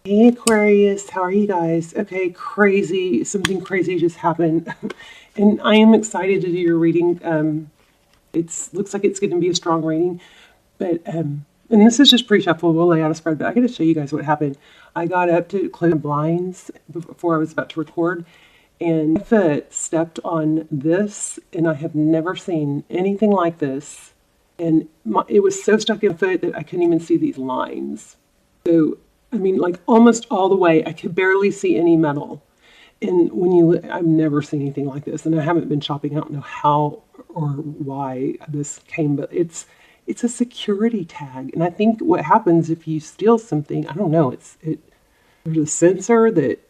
Hey Aquarius, how are you guys? Okay, something crazy just happened. And I am excited to do your reading. It looks like it's going to be a strong reading. And this is just pre-shuffle, we'll lay out a spread, but I got to show you guys what happened. I got up to close the blinds before I was about to record, and my foot stepped on this, and I have never seen anything like this. And it was so stuck in my foot that I couldn't even see these lines. So, I mean, like almost all the way, I could barely see any metal. And I've never seen anything like this, and I haven't been shopping. I don't know how or why this came, but it's a security tag. And I think what happens if you steal something, I don't know, there's a sensor that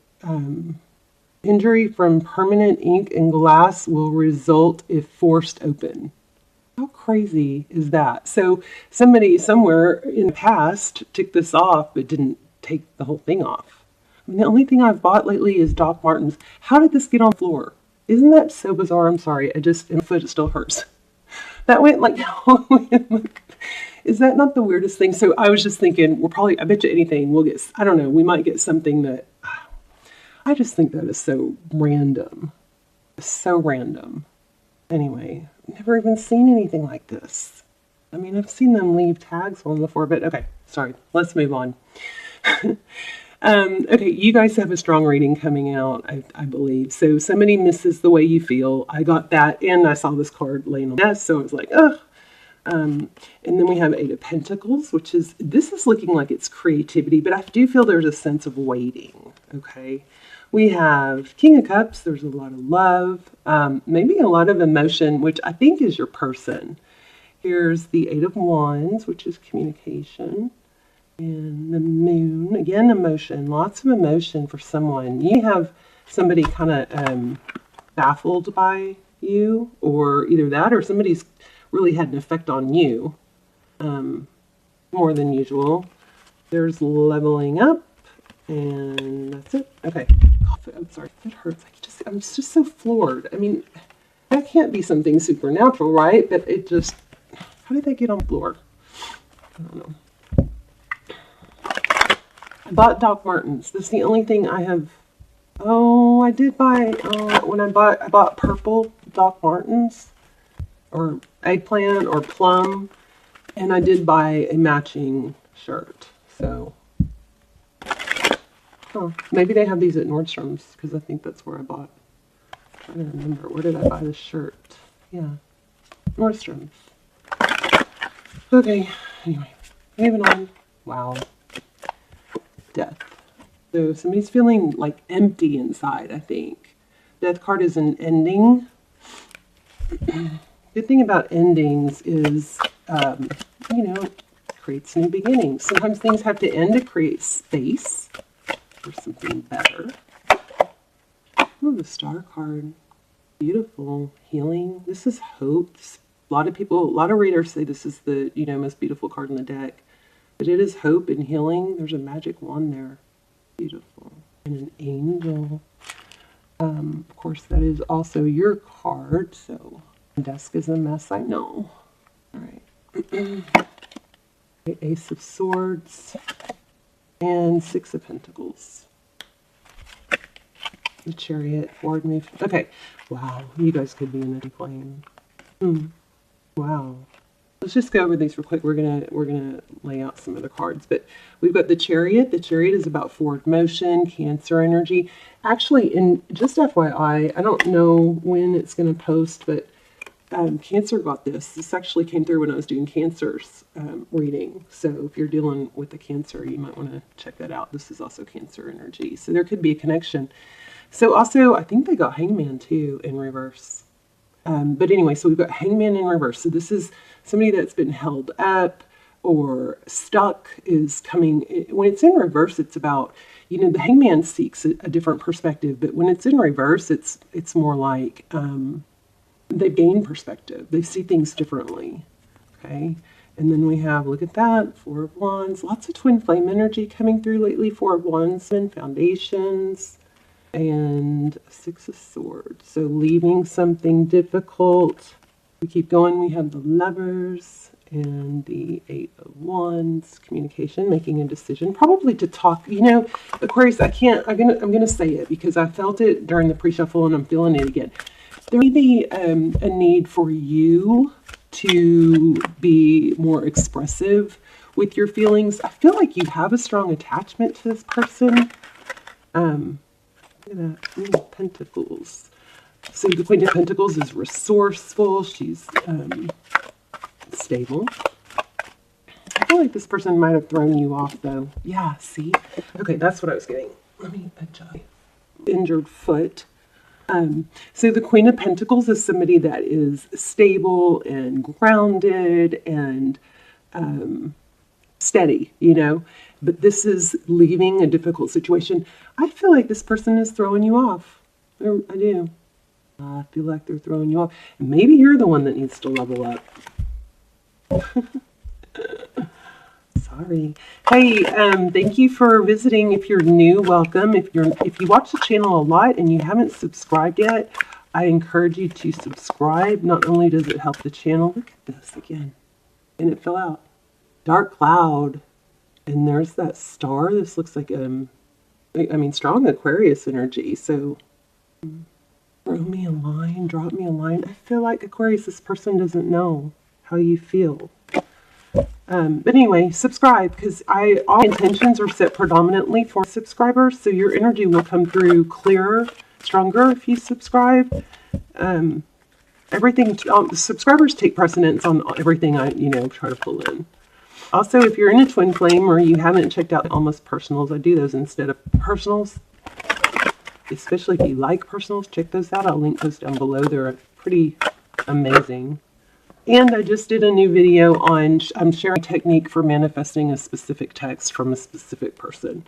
injury from permanent ink and glass will result if forced open. How crazy is that? So somebody somewhere in the past took this off but didn't take the whole thing off. I mean, the only thing I've bought lately is Doc Martens. How did this get on the floor? Isn't that so bizarre? I'm sorry. My foot still hurts. That went like, is that not the weirdest thing? So I was just thinking, I bet you anything we'll get, I don't know, we might get something that, I just think that is so random. So random. Anyway, never even seen anything like this. I mean, I've seen them leave tags on before, but okay, sorry, let's move on. Okay, you guys have a strong reading coming out, I believe. So somebody misses the way you feel. I got that, and I saw this card laying on the desk, so I was like, ugh. And then we have Eight of Pentacles, this is looking like it's creativity, but I do feel there's a sense of waiting, okay? We have King of Cups. There's a lot of love, maybe a lot of emotion, which I think is your person. Here's the Eight of Wands, which is communication. And the Moon, again, emotion, lots of emotion for someone. You have somebody kind of baffled by you, or either that or somebody's really had an effect on you more than usual. There's leveling up, and that's it. Okay, I'm sorry, it hurts. I'm just so floored. I mean, that can't be something supernatural, right? But how did they get on the floor? I don't know. I bought Doc Martens. This is the only thing I have. Oh, I did buy, when I bought purple Doc Martens, or eggplant, or plum, and I did buy a matching shirt. So, maybe they have these at Nordstrom's, because I think that's where I bought. I'm trying to remember, where did I buy the shirt? Yeah, Nordstrom's. Okay, anyway, moving on. Wow. Death. So somebody's feeling like empty inside, I think. Death card is an ending. Good thing about endings is, creates new beginnings. Sometimes things have to end to create space for something better. Oh, the Star card. Beautiful. Healing. This is hope. A lot of readers say this is the, most beautiful card in the deck. But it is hope and healing. There's a magic wand there. Beautiful. And an angel. Of course, that is also your card. So, the desk is a mess, I know. All right. Ace of Swords. And Six of Pentacles. The Chariot. Forward move. Okay. Wow. You guys could be in a flame. Wow. Let's just go over these real quick. We're gonna lay out some of the cards, but we've got the Chariot. The Chariot is about forward motion, Cancer energy. Actually, and just FYI, I don't know when it's going to post, but Cancer got this. This actually came through when I was doing Cancer's reading. So if you're dealing with the Cancer, you might want to check that out. This is also Cancer energy, so there could be a connection. So also, I think they got Hangman too in reverse. But anyway, so we've got Hangman in reverse. So this is somebody that's been held up or stuck is coming. When it's in reverse, it's about, the Hangman seeks a different perspective. But when it's in reverse, it's more like they gain perspective. They see things differently. Okay. And then we have, look at that, Four of Wands. Lots of twin flame energy coming through lately. Four of Wands and foundations. And Six of Swords. So leaving something difficult. We keep going. We have the Lovers And the Eight of Wands, communication, making a decision, probably to talk. You know, Aquarius, I'm gonna say it because I felt it during the pre-shuffle and I'm feeling it again. There may be a need for you to be more expressive with your feelings. I feel like you have a strong attachment to this person. Look at that, Pentacles. So the Queen of Pentacles is resourceful. She's stable. I feel like this person might have thrown you off though. Yeah, see? Okay, that's what I was getting. Let me adjust. Injured foot. So the Queen of Pentacles is somebody that is stable and grounded and steady, you know. But this is leaving a difficult situation. I feel like this person is throwing you off. I do. I feel like they're throwing you off. Maybe you're the one that needs to level up. Sorry. Hey, thank you for visiting. If you're new, welcome. If you watch the channel a lot and you haven't subscribed yet, I encourage you to subscribe. Not only does it help the channel, look at this again, and it fell out. Dark cloud, and there's that star. This looks like I mean, strong Aquarius energy. So throw me a line, drop me a line. I feel like Aquarius, this person doesn't know how you feel. But anyway, subscribe, because all intentions are set predominantly for subscribers, so your energy will come through clearer, stronger if you subscribe. Everything, subscribers take precedence on everything I, try to pull in. Also, if you're in a twin flame or you haven't checked out Almost Personals, I do those instead of personals. Especially if you like personals, check those out. I'll link those down below. They're pretty amazing. And I just did a new video on, I'm sharing a technique for manifesting a specific text from a specific person.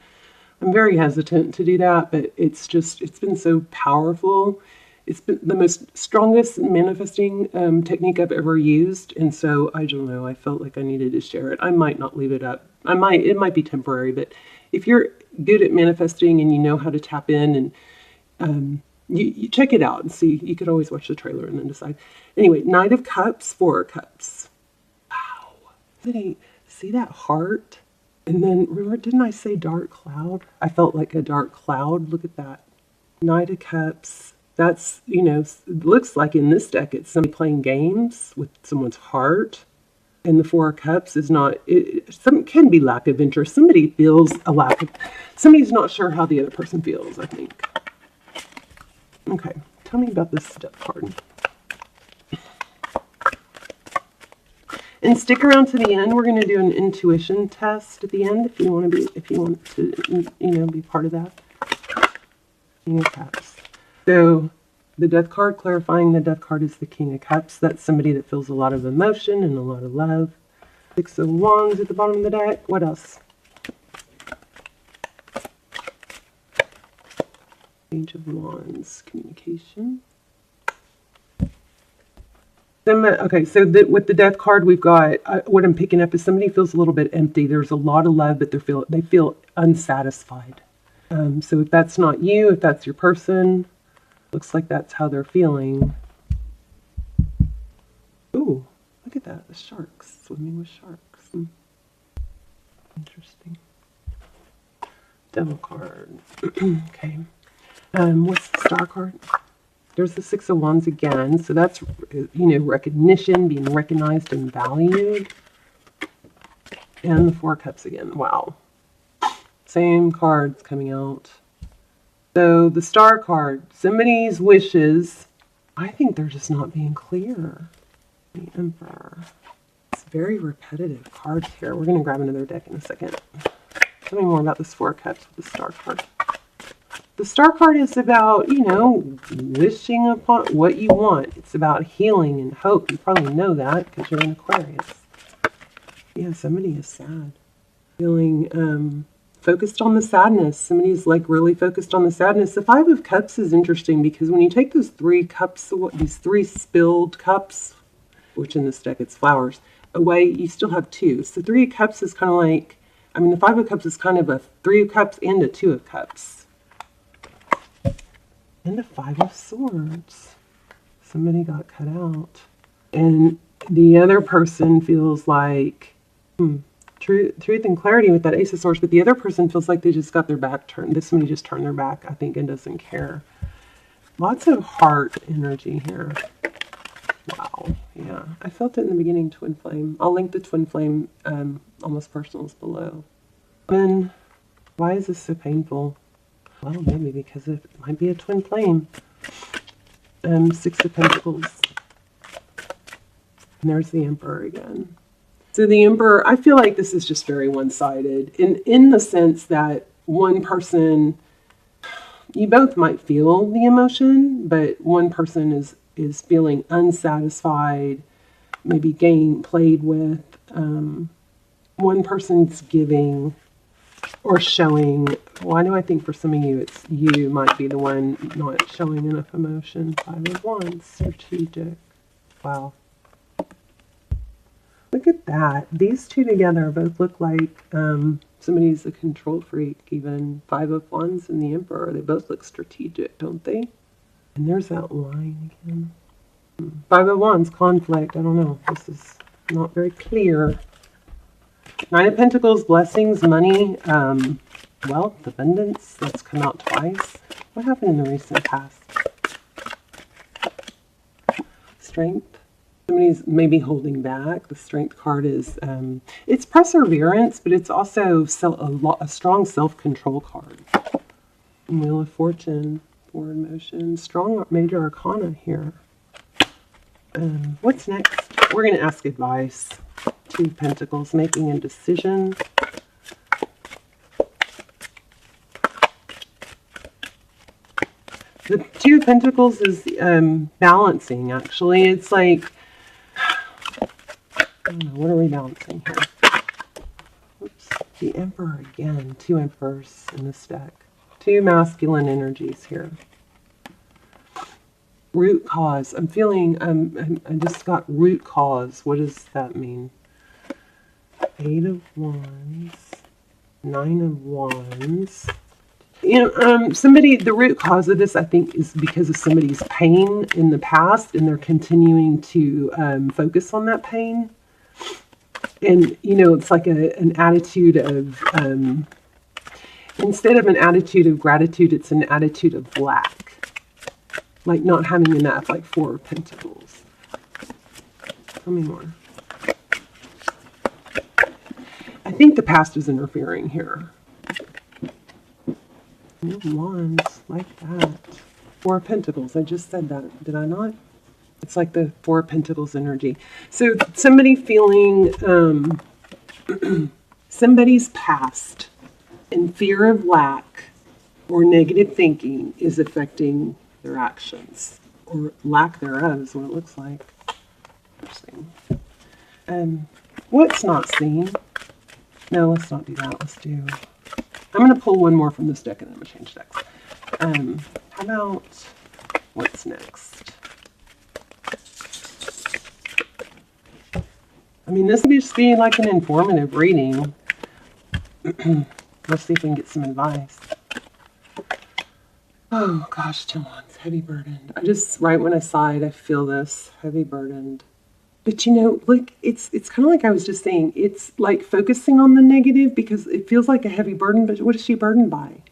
I'm very hesitant to do that, but it's been so powerful. It's been the most strongest manifesting technique I've ever used. And so, I don't know, I felt like I needed to share it. I might not leave it up. It might be temporary, but if you're good at manifesting and you know how to tap in and you check it out and see. You could always watch the trailer and then decide. Anyway, Knight of Cups, Four of Cups. Wow. See that heart? And then, remember, didn't I say dark cloud? I felt like a dark cloud. Look at that. Knight of Cups. That's, it looks like in this deck it's somebody playing games with someone's heart. And the Four of Cups is not, some can be lack of interest. Somebody feels somebody's not sure how the other person feels, I think. Okay, tell me about this death card. And stick around to the end. We're going to do an intuition test at the end if you want to be part of that. King of Cups. So the death card, clarifying the death card, is the King of Cups. That's somebody that feels a lot of emotion and a lot of love. Six of Wands at the bottom of the deck. What else? Page of Wands, communication. Okay, so with the death card, we've got, what I'm picking up is somebody feels a little bit empty. There's a lot of love, but they feel unsatisfied. So if that's not you, if that's your person, looks like that's how they're feeling. Ooh, look at that, the sharks, swimming with sharks. Interesting. Devil card. Okay. What's the Star card? There's the Six of Wands again. So that's, recognition, being recognized and valued. And the Four of Cups again. Wow. Same cards coming out. So the Star card, somebody's wishes, I think they're just not being clear. The Emperor. It's very repetitive cards here. We're going to grab another deck in a second. Tell me more about this Four of Cups with the Star card. The Star card is about, wishing upon what you want. It's about healing and hope. You probably know that because you're in Aquarius. Yeah, somebody is sad. Feeling focused on the sadness. Somebody's really focused on the sadness. The Five of Cups is interesting because when you take those three cups, these three spilled cups, which in this deck it's flowers, away, you still have two. So Three of Cups is kind of like, the Five of Cups is kind of a Three of Cups and a Two of Cups. And the Five of Swords. Somebody got cut out. And The other person feels like truth and clarity with that Ace of Swords, but the other person feels like they just got their back turned. This somebody just turned their back, I think, and doesn't care. Lots of heart energy here. Wow. Yeah, I felt it in the beginning, Twin Flame. I'll link the Twin Flame Almost Personals below. And why is this so painful? Well, maybe because it might be a Twin Flame. Six of Pentacles. And there's the Emperor again. So the Emperor, I feel like this is just very one-sided in the sense that one person, you both might feel the emotion, but one person is feeling unsatisfied, maybe played with. One person's giving or showing. Why do I think for some of you, it's you might be the one not showing enough emotion? Five of Wands, strategic. Wow. Look at that. These two together both look like somebody's a control freak. Even Five of Wands and the Emperor, they both look strategic, don't they? And there's that line again. Five of Wands, conflict. I don't know. This is not very clear. Nine of Pentacles, blessings, money, wealth, abundance. That's come out twice. What happened in the recent past? Strength. Somebody's maybe holding back. The Strength card is, it's perseverance, but it's also a strong self-control card. Wheel of Fortune, forward motion, strong major arcana here. What's next? We're going to ask advice. Two of Pentacles, making a decision. The Two of Pentacles is balancing, actually. It's like, I don't know, what are we balancing here? Oops, the Emperor again. Two Emperors in this deck. Two masculine energies here. Root cause. I'm feeling, I just got root cause. What does that mean? Eight of Wands. Nine of Wands. You know, the root cause of this, I think, is because of somebody's pain in the past, and they're continuing to focus on that pain. And, you know, it's like an attitude of, instead of an attitude of gratitude, it's an attitude of lack. Like not having enough, like Four of Pentacles. Tell me more. I think the past is interfering here. Wands, like that. Four of Pentacles, I just said that, did I not? It's like the Four of Pentacles energy. So somebody feeling, somebody's past and fear of lack or negative thinking is affecting their actions, or lack thereof is what it looks like. What's not seen? No, let's not do that. Let's do, I'm going to pull one more from this deck and then I'm going to change decks. How about what's next? I mean, this would just be like an informative reading. Let's see if we can get some advice. Oh gosh, 10 Wands, heavy burdened. I just, right when I sighed, I feel this, heavy burdened. But you know, like, it's kind of like I was just saying, it's like focusing on the negative because it feels like a heavy burden, but what is she burdened by?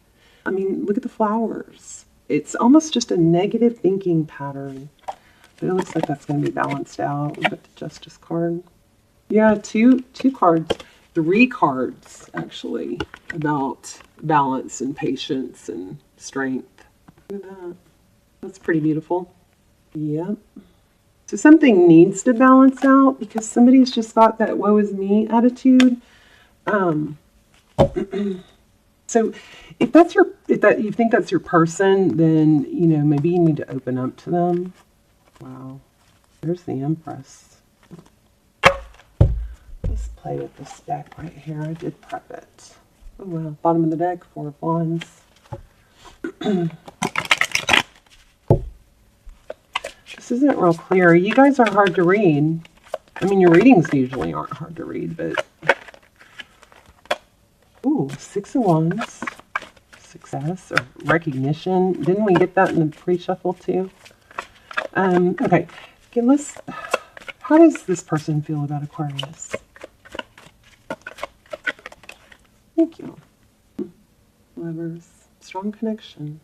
I mean, look at the flowers. It's almost just a negative thinking pattern. But it looks like that's going to be balanced out. We've got the Justice card. Yeah, two cards, three cards, actually, about balance and patience and strength. Look at that. That's pretty beautiful. Yep. So something needs to balance out because somebody's just got that woe is me attitude. So if you think that's your person, then, you know, maybe you need to open up to them. Wow. There's the Empress. Let's play with this deck right here. I did prep it. Oh wow. Bottom of the deck, Four of Wands. This isn't real clear. You guys are hard to read. I mean, your readings usually aren't hard to read, but... Ooh, Six of Wands. Success or recognition. Didn't we get that in the pre-shuffle too? Okay, let's... How does this person feel about Aquarius? Thank you. Lovers. Strong connection.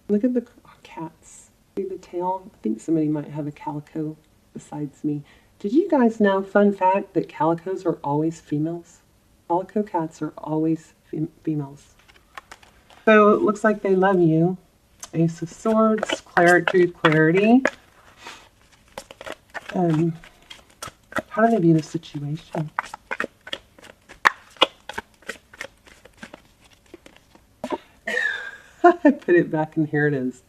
Look at the cats. See the tail? I think somebody might have a calico besides me. Did you guys know, fun fact, that calicos are always females? Calico cats are always females. So it looks like they love you. Ace of Swords, truth, clarity. How do they view the situation? I put it back and here it is.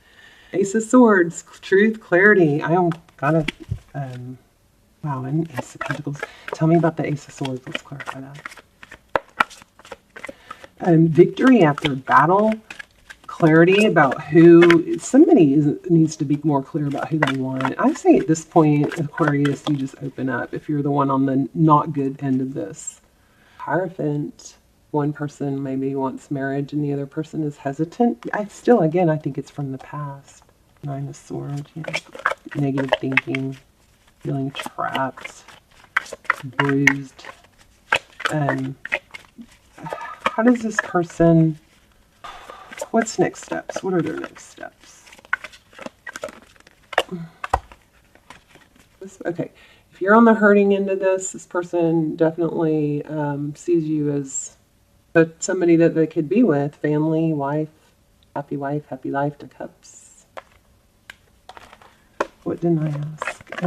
Ace of Swords, truth, clarity. I gotta, wow, and Ace of Pentacles. Tell me about the Ace of Swords. Let's clarify that. Victory after battle. Clarity about who, somebody needs to be more clear about who they want. I say at this point, Aquarius, you just open up if you're the one on the not good end of this. Hierophant. One person maybe wants marriage and the other person is hesitant. I think it's from the past. Nine of Swords, yeah. Negative thinking, feeling trapped, bruised. How does this person, what's next steps? What are their next steps? Okay, if you're on the hurting end of this person definitely sees you as somebody that they could be with, family, wife, happy life, to cups. What didn't I ask?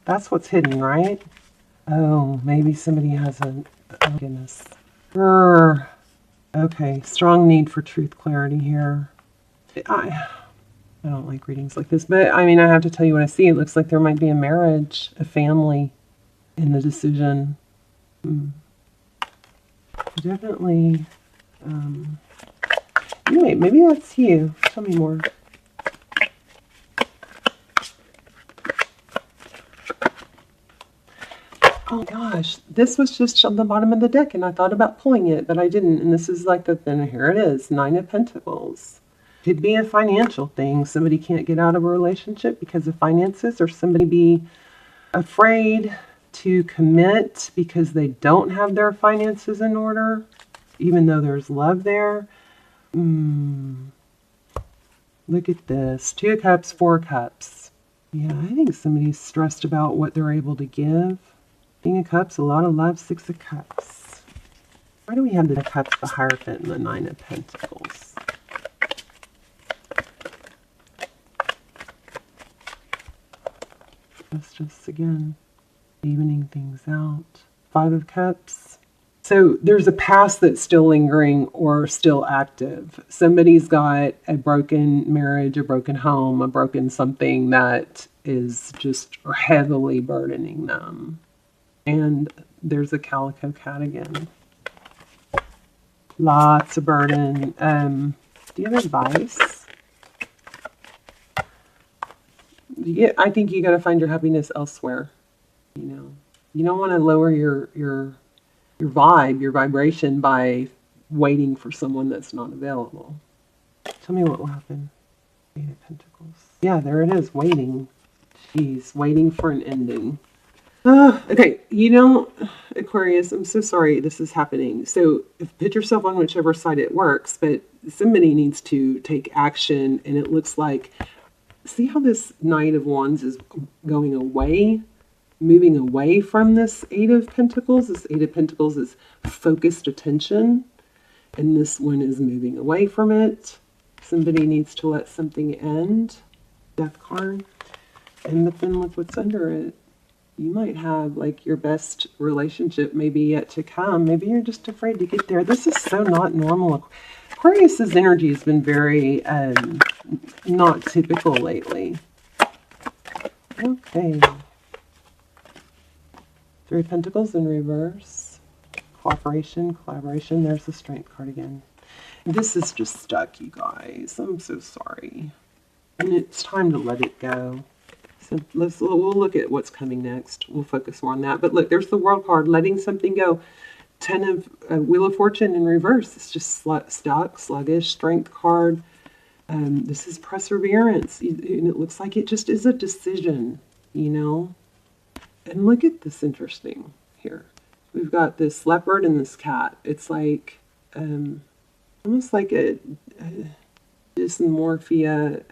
That's what's hidden, right? Oh, maybe somebody has oh goodness. Okay, strong need for truth, clarity here. I don't like readings like this, but I mean, I have to tell you what I see. It looks like there might be a marriage, a family in the decision. Definitely. Anyway, maybe that's you. Tell me more. Oh gosh, this was just on the bottom of the deck and I thought about pulling it, but I didn't. And this is like then here it is, Nine of Pentacles. Could be a financial thing. Somebody can't get out of a relationship because of finances, or somebody be afraid to commit because they don't have their finances in order, even though there's love there. Look at this. 2 of Cups, 4 of Cups. Yeah, I think somebody's stressed about what they're able to give. King of Cups, a lot of love, 6 of Cups. Why do we have the Cups, the Hierophant, and the 9 of Pentacles? That's just, again, evening things out. 5 of Cups. So there's a past that's still lingering or still active. Somebody's got a broken marriage, a broken home, a broken something that is just heavily burdening them. And there's a calico cat again. Lots of burden. Do you have advice? I think you got to find your happiness elsewhere. You know, you don't want to lower your vibe, your vibration by waiting for someone that's not available. Tell me what will happen. 8 of Pentacles. Yeah, there it is, waiting. Jeez, waiting for an ending. Okay, you know, Aquarius, I'm so sorry this is happening. So put yourself on whichever side it works, but somebody needs to take action, and it looks like, see how this Knight of Wands is going away, moving away from this 8 of Pentacles. This 8 of Pentacles is focused attention, and this one is moving away from it. Somebody needs to let something end. Death card. And but then look what's under it. You might have like your best relationship maybe yet to come. Maybe you're just afraid to get there. This is so not normal. Aquarius's energy has been very not typical lately. Okay. 3 of Pentacles in reverse. Cooperation, collaboration. There's the Strength card again. This is just stuck, you guys. I'm so sorry. And it's time to let it go. So we'll look at what's coming next. We'll focus more on that. But look, there's the World card, letting something go. 10 of Wheel of Fortune in reverse. It's just stuck, sluggish. Strength card. This is perseverance, and it looks like it just is a decision, you know. And look at this interesting here. We've got this leopard and this cat. It's like almost like a dysmorphia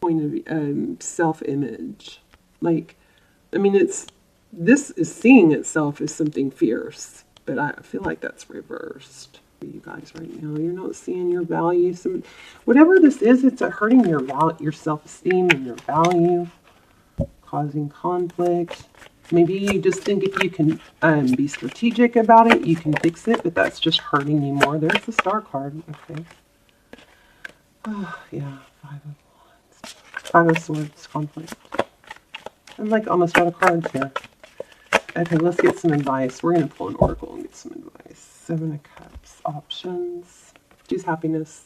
point of self-image. Like, I mean, this is seeing itself as something fierce, but I feel like that's reversed for you guys right now. You're not seeing your value. Whatever this is, it's hurting your self-esteem and your value, causing conflict. Maybe you just think if you can be strategic about it, you can fix it, but that's just hurting you more. There's the Star card. Okay. Oh, yeah. Five of Wands. Five of Swords. Conflict. I'm like almost out of cards here. Okay, let's get some advice. We're going to pull an oracle and get some advice. Seven of Cups. Options. Choose happiness.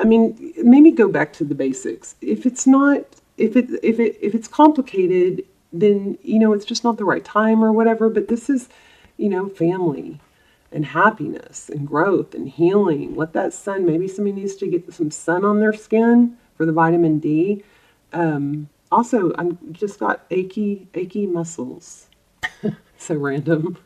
I mean, maybe go back to the basics. If it's not, if it's complicated, then, you know, it's just not the right time or whatever. But this is, you know, family and happiness and growth and healing. Let that sun, maybe somebody needs to get some sun on their skin for the vitamin D. Also, I'm just got achy muscles. So random.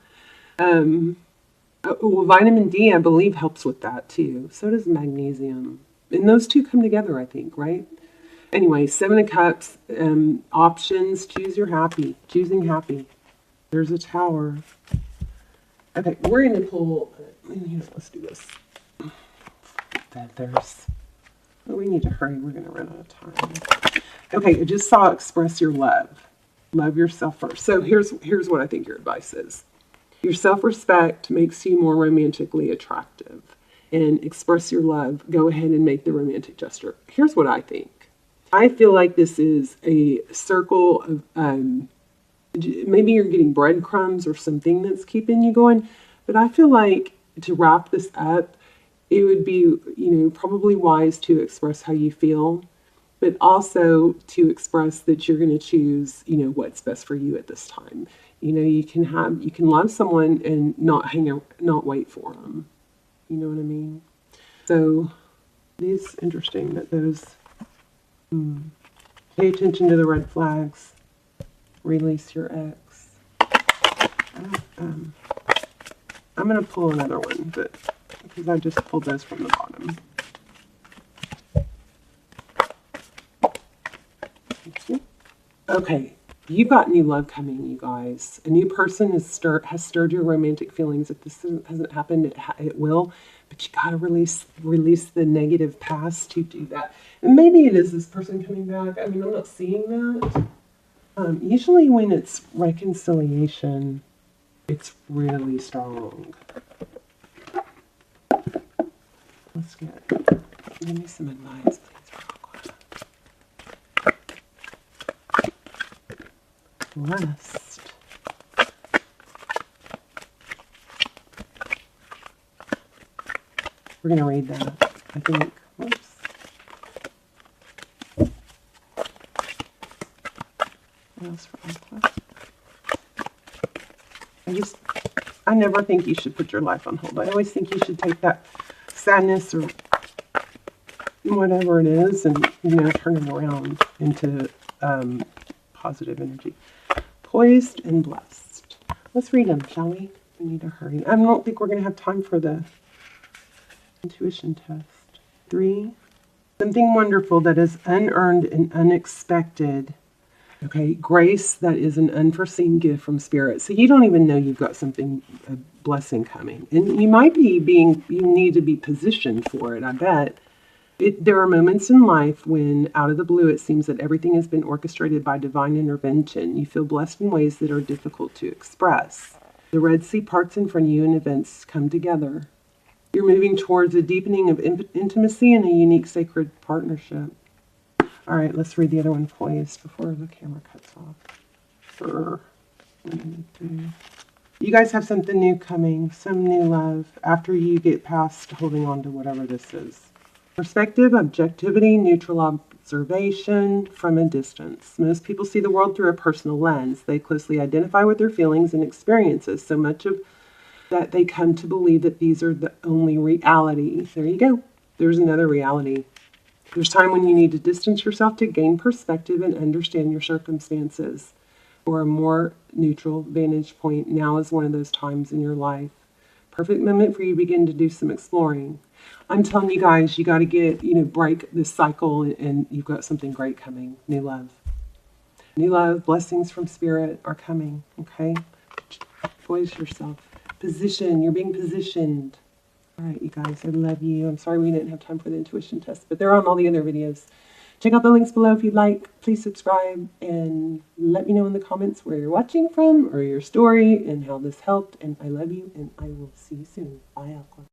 Well, vitamin D, I believe, helps with that too. So does magnesium. And those two come together, I think, right? Anyway, Seven of Cups, options, choose your happy, choosing happy. There's a Tower. Okay, we're going to pull, let's do this. We need to hurry, we're going to run out of time. Okay, I just saw express your love. Love yourself first. So here's what I think your advice is. Your self-respect makes you more romantically attractive. And express your love. Go ahead and make the romantic gesture. Here's what I think. I feel like this is a circle of, maybe you're getting breadcrumbs or something that's keeping you going. But I feel like to wrap this up, it would be, you know, probably wise to express how you feel, but also to express that you're going to choose, you know, what's best for you at this time. You know, you can love someone and not wait for them. You know what I mean? So, it's interesting that those. Pay attention to the red flags. Release your ex. I'm going to pull another one, but because I just pulled those from the bottom. Okay, you've got new love coming, you guys. A new person has stirred your romantic feelings. If this hasn't happened, it will. But you got to release the negative past to do that. And maybe it is this person coming back. I mean, I'm not seeing that. Usually when it's reconciliation, it's really strong. Let's give me some advice, please. Rest. We're going to read that, I think. Whoops. What else for I never think you should put your life on hold. I always think you should take that sadness or whatever it is and, you know, turn it around into positive energy. Poised and blessed. Let's read them, shall we? We need to hurry. I don't think we're going to have time for the intuition test. 3. Something wonderful that is unearned and unexpected. Okay, grace that is an unforeseen gift from Spirit. So you don't even know you've got something, a blessing coming. And you might be you need to be positioned for it, I bet. There are moments in life when, out of the blue, it seems that everything has been orchestrated by divine intervention. You feel blessed in ways that are difficult to express. The Red Sea parts in front of you and events come together. You're moving towards a deepening of intimacy and a unique sacred partnership. All right, let's read the other one, Poised, before the camera cuts off. You guys have something new coming, some new love, after you get past holding on to whatever this is. Perspective, objectivity, neutral observation from a distance. Most people see the world through a personal lens. They closely identify with their feelings and experiences, so much of that they come to believe that these are the only reality. There you go. There's another reality. There's time when you need to distance yourself to gain perspective and understand your circumstances. Or a more neutral vantage point. Now is one of those times in your life. Perfect moment for you to begin to do some exploring. I'm telling you guys, you got to get, break this cycle, and you've got something great coming. New love. New love, blessings from spirit are coming, okay? Poise yourself. Position, you're being positioned. All right, you guys, I love you. I'm sorry we didn't have time for the intuition test, but they're on all the other videos. Check out the links below if you'd like. Please subscribe and let me know in the comments where you're watching from or your story and how this helped. And I love you, and I will see you soon. Bye, Aqua.